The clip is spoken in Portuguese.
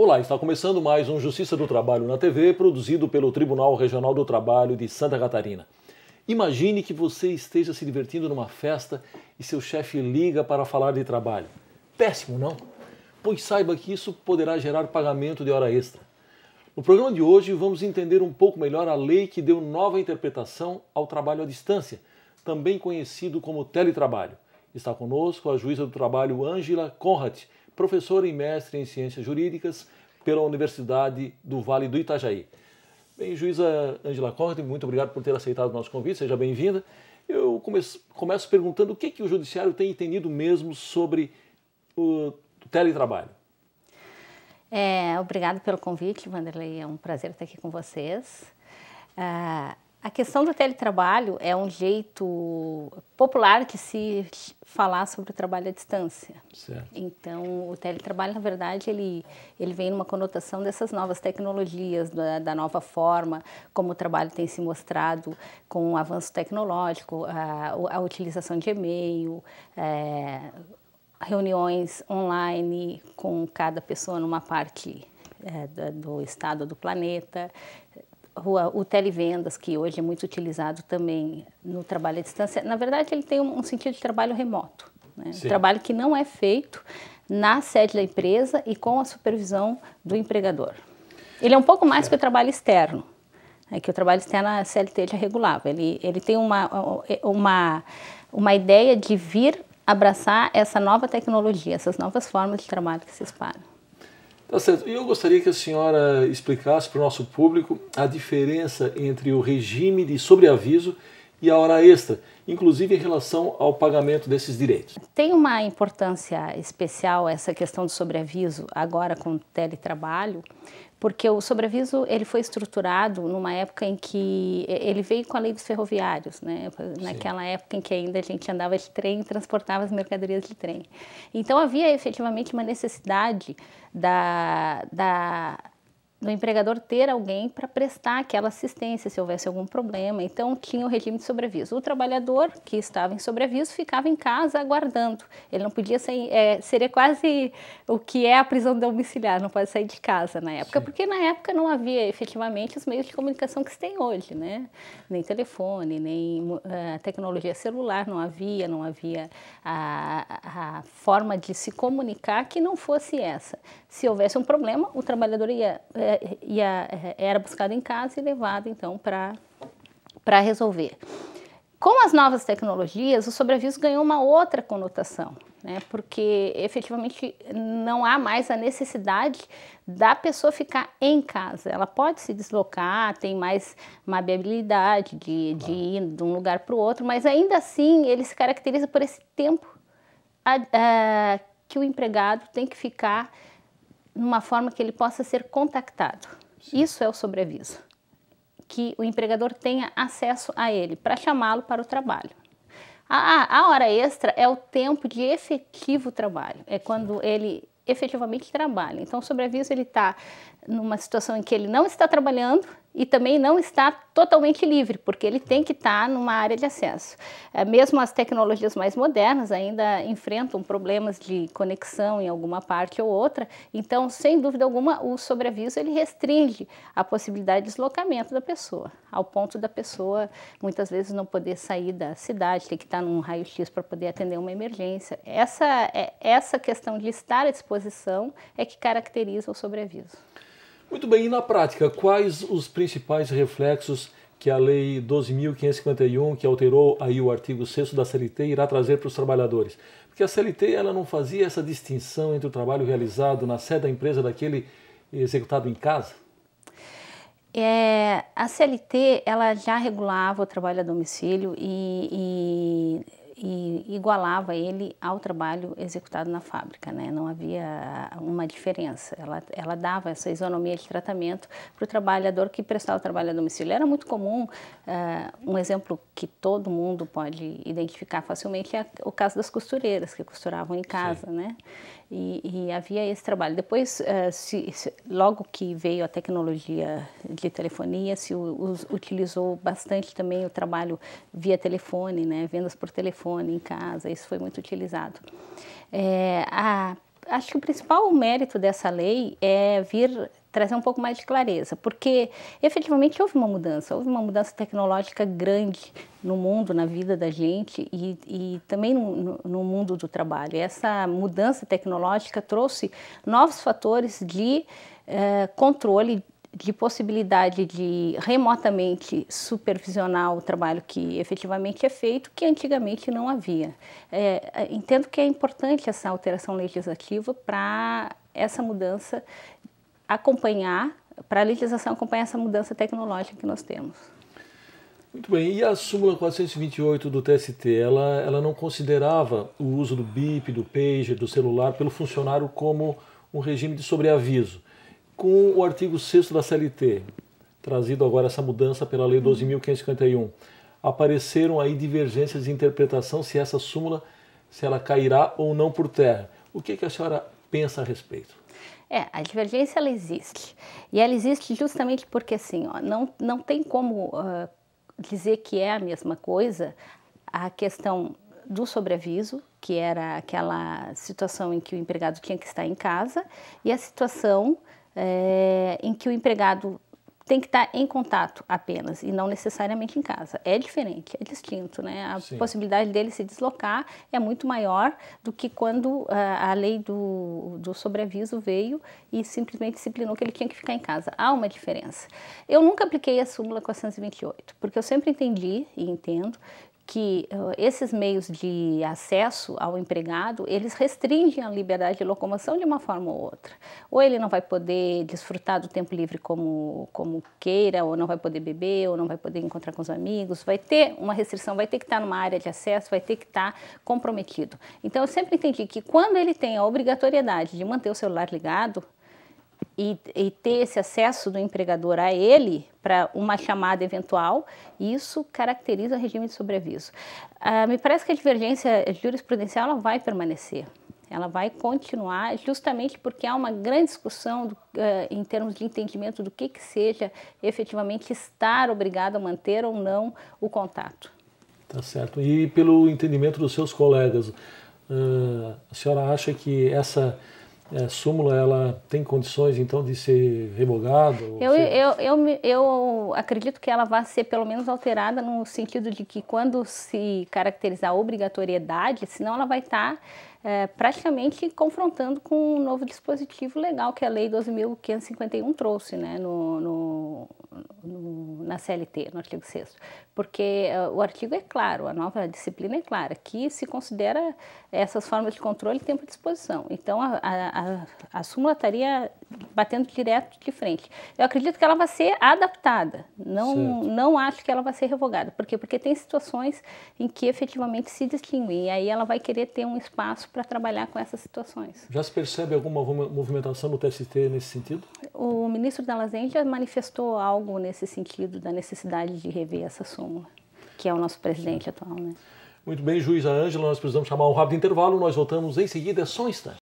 Olá, está começando mais um Justiça do Trabalho na TV, produzido pelo Tribunal Regional do Trabalho de Santa Catarina. Imagine que você esteja se divertindo numa festa e seu chefe liga para falar de trabalho. Péssimo, não? Pois saiba que isso poderá gerar pagamento de hora extra. No programa de hoje vamos entender um pouco melhor a lei que deu nova interpretação ao trabalho à distância, também conhecido como teletrabalho. Está conosco a juíza do trabalho Ângela Conrad, professora e mestre em Ciências Jurídicas pela Universidade do Vale do Itajaí. Bem, juíza Ângela Conrad, muito obrigado por ter aceitado o nosso convite, seja bem-vinda. Eu começo perguntando o que o Judiciário tem entendido mesmo sobre o teletrabalho. Obrigado pelo convite, Wanderley, é um prazer estar aqui com vocês. A questão do teletrabalho é um jeito popular de se falar sobre o trabalho à distância. Certo. Então, o teletrabalho, na verdade, ele vem numa conotação dessas novas tecnologias, da nova forma como o trabalho tem se mostrado com o avanço tecnológico, a utilização de e-mail, reuniões online com cada pessoa numa parte do estado do planeta, o televendas, que hoje é muito utilizado também no trabalho à distância. Na verdade, ele tem um sentido de trabalho remoto, né? Um trabalho que não é feito na sede da empresa e com a supervisão do empregador. Ele é um pouco mais que o trabalho externo, que o trabalho externo a CLT já regulava. Ele tem uma ideia de vir abraçar essa nova tecnologia, essas novas formas de trabalho que se espalham. Tá certo. E eu gostaria que a senhora explicasse para o nosso público a diferença entre o regime de sobreaviso e a hora extra, inclusive em relação ao pagamento desses direitos. Tem uma importância especial essa questão do sobreaviso agora com o teletrabalho, porque o sobreaviso ele foi estruturado numa época em que ele veio com a lei dos ferroviários, né? Naquela época em que ainda a gente andava de trem e transportava as mercadorias de trem. Então havia efetivamente uma necessidade do empregador ter alguém para prestar aquela assistência se houvesse algum problema. Então tinha o regime de sobreaviso. O trabalhador que estava em sobreaviso ficava em casa aguardando. Ele não podia sair, seria quase o que é a prisão domiciliar, não pode sair de casa na época, porque na época não havia efetivamente os meios de comunicação que se tem hoje, né? Nem telefone, nem tecnologia celular, não havia a forma de se comunicar que não fosse essa. Se houvesse um problema, o trabalhador era buscado em casa e levado então para resolver. Com as novas tecnologias, o sobreaviso ganhou uma outra conotação, né? Porque efetivamente não há mais a necessidade da pessoa ficar em casa. Ela pode se deslocar, tem mais mobilidade de ir de um lugar para o outro, mas ainda assim ele se caracteriza por esse tempo que o empregado tem que ficar numa forma que ele possa ser contactado. Sim. Isso é o sobreaviso, que o empregador tenha acesso a ele para chamá-lo para o trabalho. A hora extra é o tempo de efetivo trabalho, é quando ele efetivamente trabalha. Então, o sobreaviso ele está numa situação em que ele não está trabalhando e também não está totalmente livre, porque ele tem que estar numa área de acesso. Mesmo as tecnologias mais modernas ainda enfrentam problemas de conexão em alguma parte ou outra, então, sem dúvida alguma, o sobreaviso ele restringe a possibilidade de deslocamento da pessoa, ao ponto da pessoa muitas vezes não poder sair da cidade, ter que estar num raio-x para poder atender uma emergência. Essa questão de estar à disposição é que caracteriza o sobreaviso. Muito bem, e na prática, quais os principais reflexos que a Lei 12.551, que alterou aí o artigo 6º da CLT, irá trazer para os trabalhadores? Porque a CLT ela não fazia essa distinção entre o trabalho realizado na sede da empresa daquele executado em casa? A CLT ela já regulava o trabalho a domicílio e igualava ele ao trabalho executado na fábrica, né? Não havia uma diferença. Ela dava essa isonomia de tratamento para o trabalhador que prestava o trabalho a domicílio. Era muito comum, um exemplo que todo mundo pode identificar facilmente é o caso das costureiras, que costuravam em casa, né? E havia esse trabalho. Depois, logo que veio a tecnologia de telefonia, se utilizou bastante também o trabalho via telefone, né? Vendas por telefone em casa, isso foi muito utilizado. acho que o principal mérito dessa lei é vir trazer um pouco mais de clareza, porque efetivamente houve uma mudança tecnológica grande no mundo, na vida da gente e também no mundo do trabalho. E essa mudança tecnológica trouxe novos fatores de controle, de possibilidade de remotamente supervisionar o trabalho que efetivamente é feito, que antigamente não havia. Entendo que é importante essa alteração legislativa para essa mudança acompanhar, para a legislação acompanhar essa mudança tecnológica que nós temos. Muito bem, e a súmula 428 do TST, ela não considerava o uso do BIP, do pager, do celular pelo funcionário como um regime de sobreaviso. Com o artigo 6º da CLT, trazido agora essa mudança pela Lei 12.551, apareceram aí divergências de interpretação se essa súmula, se ela cairá ou não por terra. O que a senhora pensa a respeito? A divergência ela existe. E ela existe justamente porque assim, não tem como dizer que é a mesma coisa a questão do sobreaviso, que era aquela situação em que o empregado tinha que estar em casa, e a situação em que o empregado tem que estar em contato apenas e não necessariamente em casa. É diferente, é distinto, né? A possibilidade dele se deslocar é muito maior do que quando a lei do sobreaviso veio e simplesmente disciplinou que ele tinha que ficar em casa. Há uma diferença. Eu nunca apliquei a súmula 428, porque eu sempre entendi e entendo que esses meios de acesso ao empregado, eles restringem a liberdade de locomoção de uma forma ou outra. Ou ele não vai poder desfrutar do tempo livre como queira, ou não vai poder beber, ou não vai poder encontrar com os amigos, vai ter uma restrição, vai ter que estar numa área de acesso, vai ter que estar comprometido. Então, eu sempre entendi que quando ele tem a obrigatoriedade de manter o celular ligado, e ter esse acesso do empregador a ele para uma chamada eventual, isso caracteriza o regime de sobreaviso. Me parece que a divergência jurisprudencial ela vai permanecer, ela vai continuar justamente porque há uma grande discussão em termos de entendimento do que seja efetivamente estar obrigado a manter ou não o contato. Tá certo. E pelo entendimento dos seus colegas, a senhora acha que essa súmula ela tem condições então de ser revogada? Eu acredito que ela vai ser pelo menos alterada no sentido de que quando se caracterizar a obrigatoriedade, senão ela vai estar praticamente confrontando com um novo dispositivo legal que a Lei 12.551 trouxe, né, na CLT, no artigo 6º. Porque o artigo é claro, a nova disciplina é clara, que se considera essas formas de controle tempo à disposição. Então, a súmula estaria batendo direto de frente. Eu acredito que ela vai ser adaptada, não acho que ela vai ser revogada. Por quê? Porque tem situações em que efetivamente se distinguem, e aí ela vai querer ter um espaço para trabalhar com essas situações. Já se percebe alguma movimentação no TST nesse sentido? O ministro Dallazen já manifestou algo nesse sentido, da necessidade de rever essa súmula, que é o nosso presidente atual, né? Muito bem, juíza Ângela, nós precisamos chamar um rápido intervalo, nós voltamos em seguida, é só um instante.